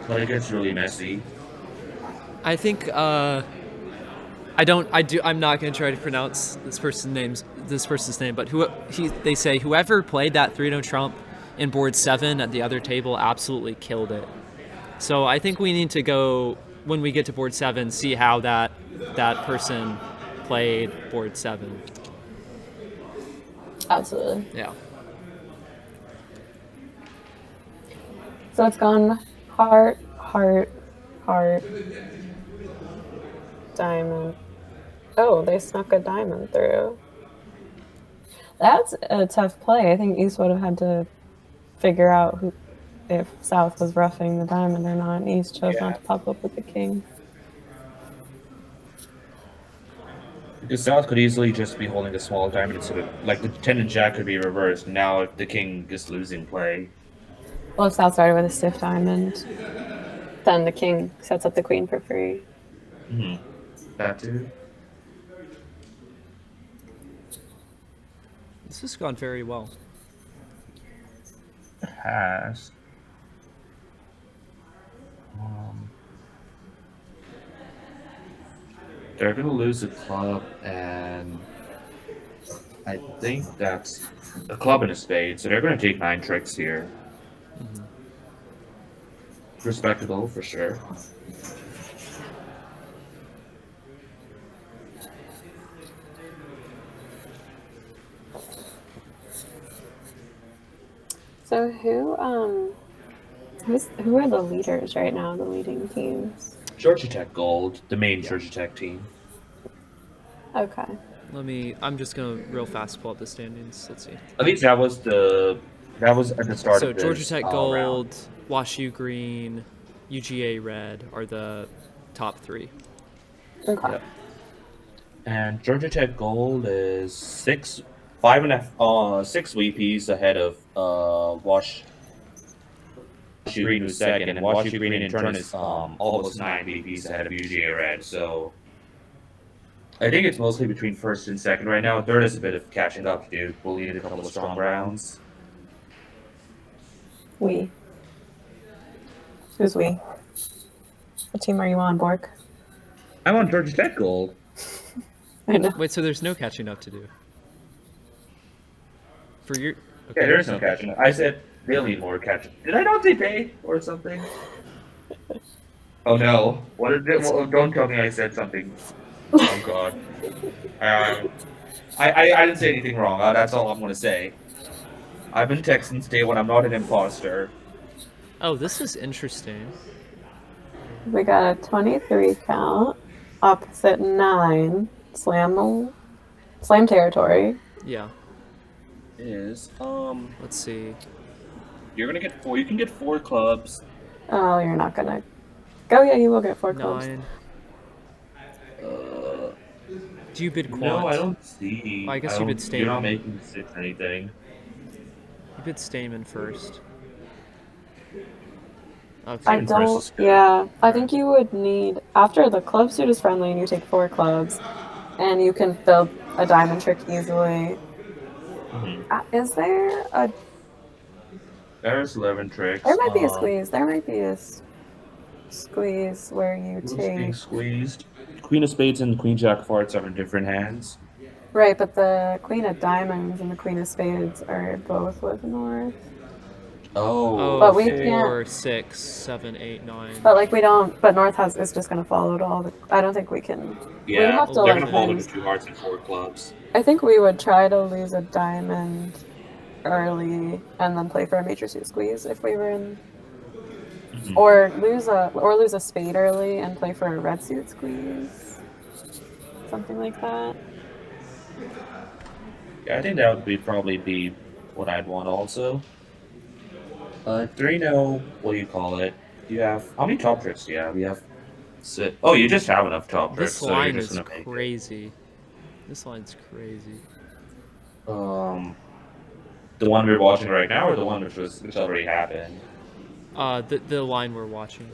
But it gets really messy. I think I'm not gonna try to pronounce this person's name, but they say whoever played that 3-no trump in board 7 at the other table absolutely killed it. So I think we need to go when we get to board 7, see how that person played board 7. Absolutely. Yeah. So it's gone heart, heart, heart, diamond. Oh, they snuck a diamond through. That's a tough play. I think East would have had to figure out if South was roughing the diamond or not, and East chose not to pop up with the king. Because South could easily just be holding a small diamond instead of, like, the 10 and jack could be reversed. Now if the king is losing play. Well, if South started with a stiff diamond, then the king sets up the queen for free. Mm-hmm. That too. This has gone very well. It has. They're gonna lose a club, and I think that's a club and a spade, so they're gonna take 9 tricks here. respectable for sure. So who are the leaders right now? The leading teams. Georgia Tech Gold, the main Georgia Tech team. Okay. I'm just gonna real fast pull up the standings. Let's see. I think that was at the start So of this Georgia Tech round. Gold, WashU Green, UGA Red are the top 3. Okay. Yep. And Georgia Tech Gold is 6 VPs ahead of WashU Green, who's second, and WashU Green in turn is almost 9 VPs ahead of UGA Red. So I think it's mostly between first and second right now. Third is a bit of catching up to do. We'll need a couple of strong rounds. We. Who's we? What team are you on, Bork? I'm on Georgia Tech Gold. I know. Wait, so there's no catching up to do. For your okay. Yeah, there is no catching up. I said they'll need more catching. Did I not say pay or something? Oh no! Well, don't tell me I said something. Oh god. I didn't say anything wrong. That's all I'm gonna say. I'm in Texan State when I'm not an imposter. Oh, this is interesting. We got a 23 count, opposite 9, slam territory. Yeah. Is Let's see. you're gonna get 4. You can get 4 clubs. Oh, you're not gonna. Oh yeah, you will get 4 clubs. 9. Do you bid quant? No, I don't see. I guess you bid You're not Stamen. making 6 or anything. You bid Stamen first. I Okay. First don't. is good. Yeah, I think you would need after the club suit is friendly, and you take 4 clubs, and you can build a diamond trick easily. Is there a? There's 11 tricks. There might be a squeeze. There might be a squeeze where you Who's being take. squeezed? Queen of Spades and Queen Jack of Hearts are in different hands. Right, but the Queen of Diamonds and the Queen of Spades are both with North. Oh. But we 4, 6, 7, 8, 9. But like we don't. But North is just gonna follow to all the. I don't think we can. Yeah, we have to they're like gonna follow lose. with 2 hearts and 4 clubs. I think we would try to lose a diamond early and then play for a major suit squeeze if we were in. Or lose a spade early and play for a red suit squeeze. Something like that. Yeah, I think that would probably be what I'd want also. 3-0, what do you call it? You have, how many top tricks do you have? You have 6. Oh, you just have enough top tricks. This so you're line just is gonna make it. crazy. This line's crazy. The one we're watching right now, or the one which already happened? The line we're watching.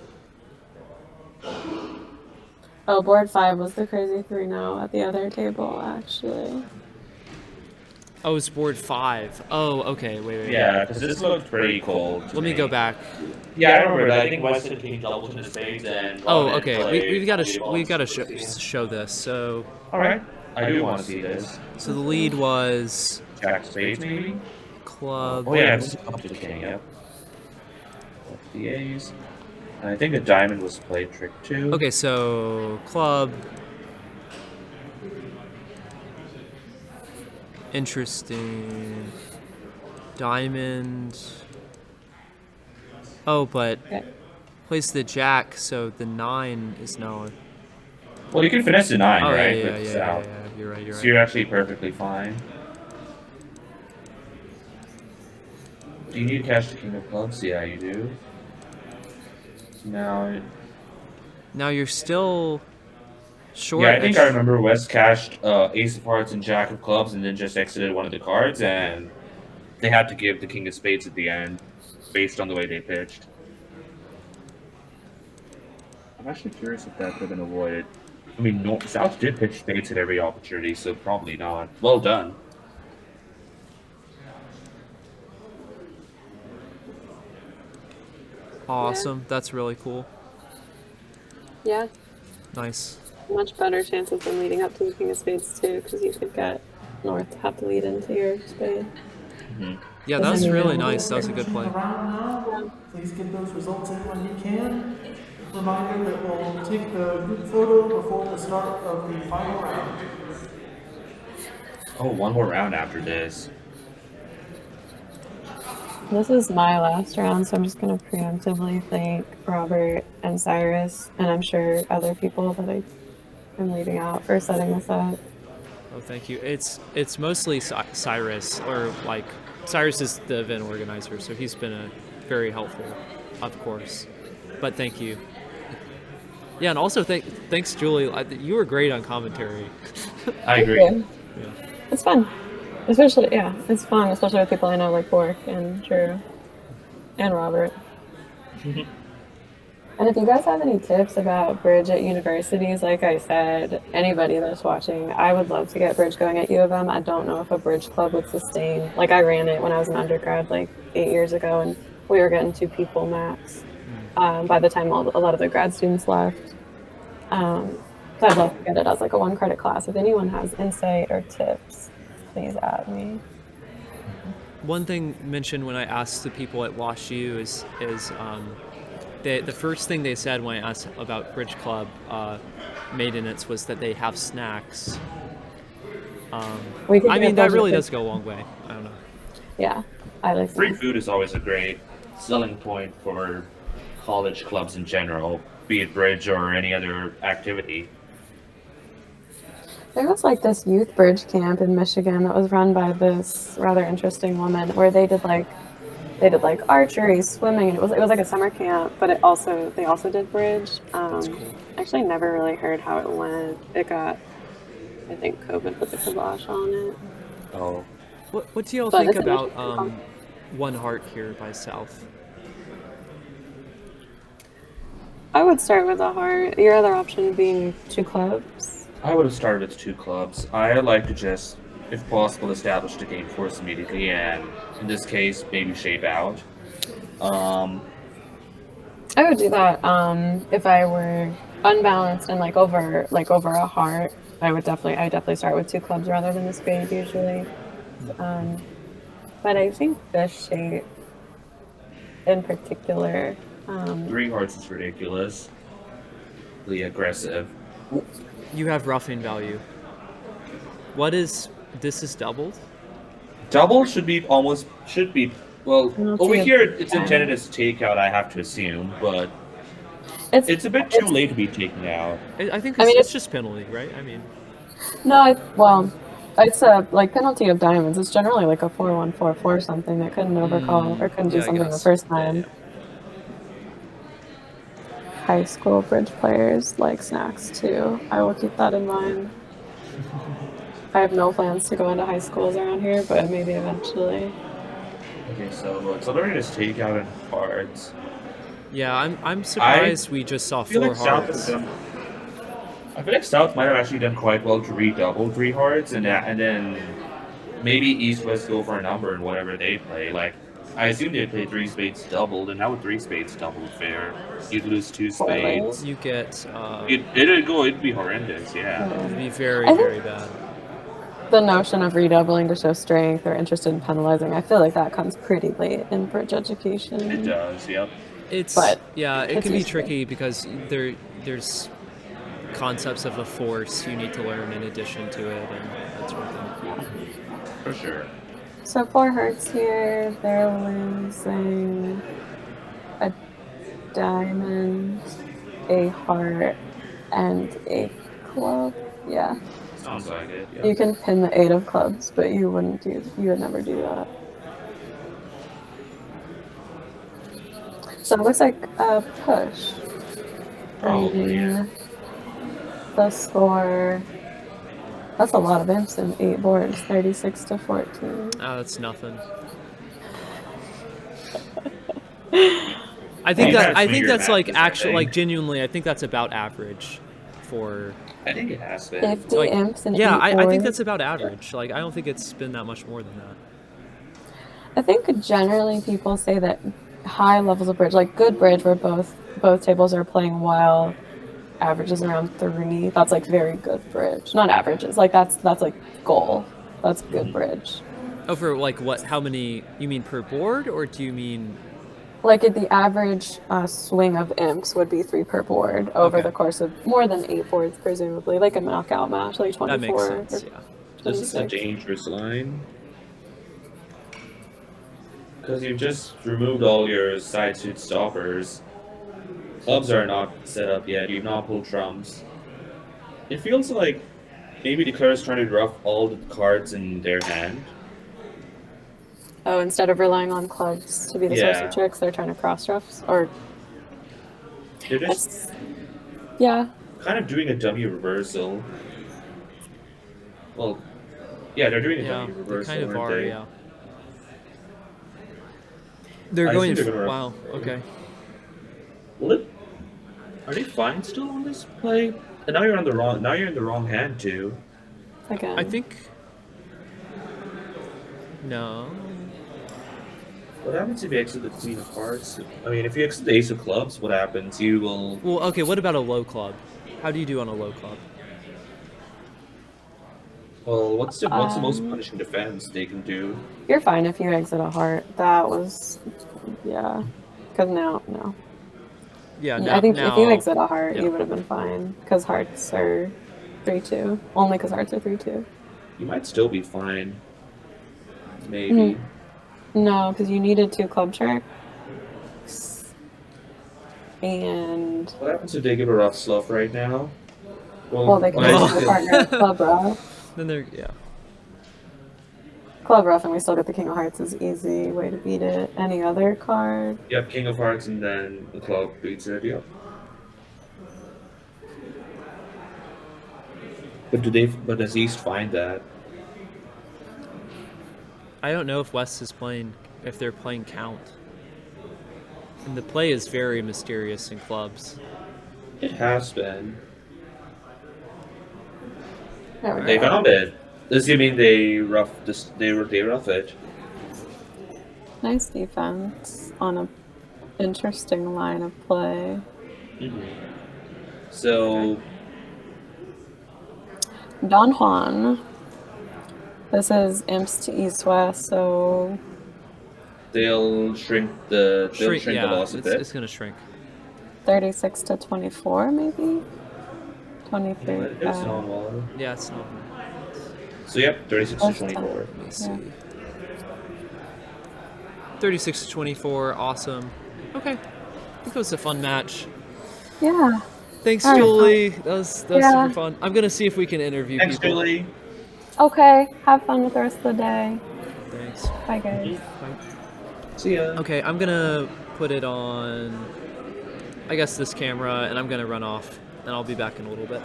Oh, board 5 was the crazy 3-0 at the other table actually. Oh, it's board 5. Oh, okay. Wait. Yeah, because this looked pretty cold. Let me go back. Yeah, I remember that. I think Weston came double to the spades and. Oh, okay. We've got to show this. So. All right. I do want to see this. So the lead was Jack spades, maybe. club. Oh yeah, it's up to the king. Yep. Left the A's. And I think a diamond was played trick too. Okay, so club. Interesting. Diamond. Oh, but plays the jack, so the 9 is now. Well, you can finesse the 9, Oh, right? yeah. with the south. You're right. So you're actually perfectly fine. Do you need to cash the king of clubs? Yeah, you do. Now. Now you're still short. Yeah, I think I remember West cashed ace of hearts and jack of clubs and then just exited one of the cards, and they had to give the king of spades at the end based on the way they pitched. I'm actually curious if that could have been avoided. I mean, no, South did pitch spades at every opportunity, so probably not. Well done. Awesome. That's really cool. Yeah, Nice. much better chances than leading up to the King of Spades too, because you could get North to have to lead into your spade. Yeah, Yeah, This that was is really good. nice. That was a good play. Around now. Please get those results in when you can. Reminder that we'll take the group photo before the start of the final round. Oh, one more round after this. This is my last round, so I'm just going to preemptively thank Robert and Cyrus, and I'm sure other people that I am leaving out for setting this up. Oh, thank you. It's mostly Cyrus, or like Cyrus is the event organizer, so he's been very helpful, of course. But thank you. Yeah, and also thanks, Julie. You were great on commentary. I agree. Yeah. It's fun. Especially, yeah, it's fun, especially with people I know like Bork and Drew and Robert. And if you guys have any tips about bridge at universities, like I said, anybody that's watching, I would love to get bridge going at U of M. I don't know if a bridge club would sustain. Like I ran it when I was an undergrad like 8 years ago, and we were getting 2 people max by the time a lot of the grad students left. So I'd love to get it as like a 1 credit class. If anyone has insight or tips, please add me. One thing mentioned when I asked the people at WashU is the first thing they said when I asked about Bridge Club maintenance was that they have snacks. I mean, that really does go a long way. I don't know. Yeah, I like Free snacks. food is always a great selling point for college clubs in general, be it bridge or any other activity. There was like this youth bridge camp in Michigan that was run by this rather interesting woman where they did like archery, swimming, and it was like a summer camp, but they also did bridge. Actually never really heard how it went. It got, I think COVID put the kibosh on it. Oh, What do y'all But think it's about interesting. One Heart here by South? I would start with a heart. Your other option being 2 clubs. I would have started with 2 clubs. I like to just, if possible, establish the game force immediately, and in this case, maybe shape out. I would do that if I were unbalanced and like over a heart. I definitely start with 2 clubs rather than a spade usually. But I think this shape in particular. 3 hearts is ridiculous. Really aggressive. You have roughing value. This is doubled? Double should be well, Penalty over of here it's 10. intended as takeout, I have to assume, but it's a bit too late to be taken out. I think I mean, it's just penalty, right? I mean, No, it's a like penalty of diamonds. It's generally like a 4-1-4-4 something that couldn't overcall or couldn't do yeah, I something the guess. first Yeah, time. yeah. High school bridge players like snacks too. I will keep that in mind. I have no plans to go into high schools around here, but maybe eventually. Okay, so accelerated is takeout and hearts. Yeah, I'm surprised we just saw I feel 4 like South has hearts. done. I feel like South might have actually done quite well to redouble 3 hearts, and then maybe East West go for a number in whatever they play. Like I assume they play 3 spades doubled, and how would 3 spades doubled fare? You'd lose 2 spades. You get It'd be horrendous, yeah. it'd be very, I think- very bad. The notion of redoubling to show strength or interest in penalizing, I feel like that comes pretty late in bridge education. It does, yep. It's But it it's can be useful. tricky because there's concepts of a force you need to learn in addition to it and that sort of thing. For sure. So 4 hearts here, they're losing a diamond, a heart, and a club. Yeah. Sounds like it, yeah. You can pin the 8 of clubs, but you would never do that. So it looks like a push. Oh, And yeah. the score, that's a lot of imps in 8 boards, 36-14. Oh, that's nothing. I think that's like actually like genuinely I think that's about average for I think it has been. 50 like imps in 8 yeah, I think boards. that's about average. Like I don't think it's been that much more than that. I think generally people say that high levels of bridge, like good bridge where both tables are playing well, averages around 3. That's like very good bridge. Not averages, like that's like goal. That's good bridge. Over like what? How many? You mean per board, or do you mean? Like the average swing of imps would be 3 per board over Okay. the course of more than 8 boards, presumably, like a knockout match, like 24. That makes sense. or Yeah. This is a 26. dangerous line. Because you've just removed all your side suit stoppers. Clubs are not set up yet. You've not pulled trumps. It feels like maybe the player's trying to rough all the cards in their hand. Oh, instead of relying on clubs to be the source Yeah. of tricks, they're trying to cross roughs or They're just That's- yeah. kind of doing a dummy reversal. Well, yeah, they're doing a Yeah. dummy They reversal, kind of aren't are. they? Yeah. They're I going. think they're gonna Wow. Okay. Well, are they fine still on this play? And now you're on the wrong. Now you're in the wrong hand too. Again. I think. No. What happens if you exit the queen of hearts? I mean, if you exit the ace of clubs, what happens? You will. Well, okay. What about a low club? How do you do on a low club? Well, what's the most punishing defense they can do? You're fine if you exit a heart. That was, yeah. Because now, no. Yeah. I think if you now- exit a heart, yeah. you would have been fine. Because hearts are 3-2. Only because hearts are 3-2. You might still be fine. Maybe. No, because you needed 2 club tricks. And, What happens if they give a rough slough right now? well, they can when I- use the partner club rough. Then they're yeah. Club rough, and we still get the king of hearts is easy way to beat it. Any other card? You have king of hearts and then the club beats it. Yep. But do they? But does East find that? I don't know if West is playing. If they're playing count. And the play is very mysterious in clubs. It has been. There we They go. found it. Does it mean they rough this? They rough it. Nice defense on a interesting line of play. So Don Juan. This is imps to east west, so they'll shrink the the loss a it's, bit. it's gonna shrink. 36 to 24 maybe? 23. It's not well. Yeah, it's not. So yep, 36 to That's 24. Let me see. Yeah. 36 to 24, awesome. Okay. I think it was a fun match. Yeah. Thanks, All right. Julie. That was Yeah. super fun. I'm gonna see if we can interview Thanks, people. Julie. Okay. Have fun with the rest of the day. Thanks. Bye, guys. See ya. Okay, I'm gonna put it on, I guess, this camera, and I'm gonna run off, and I'll be back in a little bit.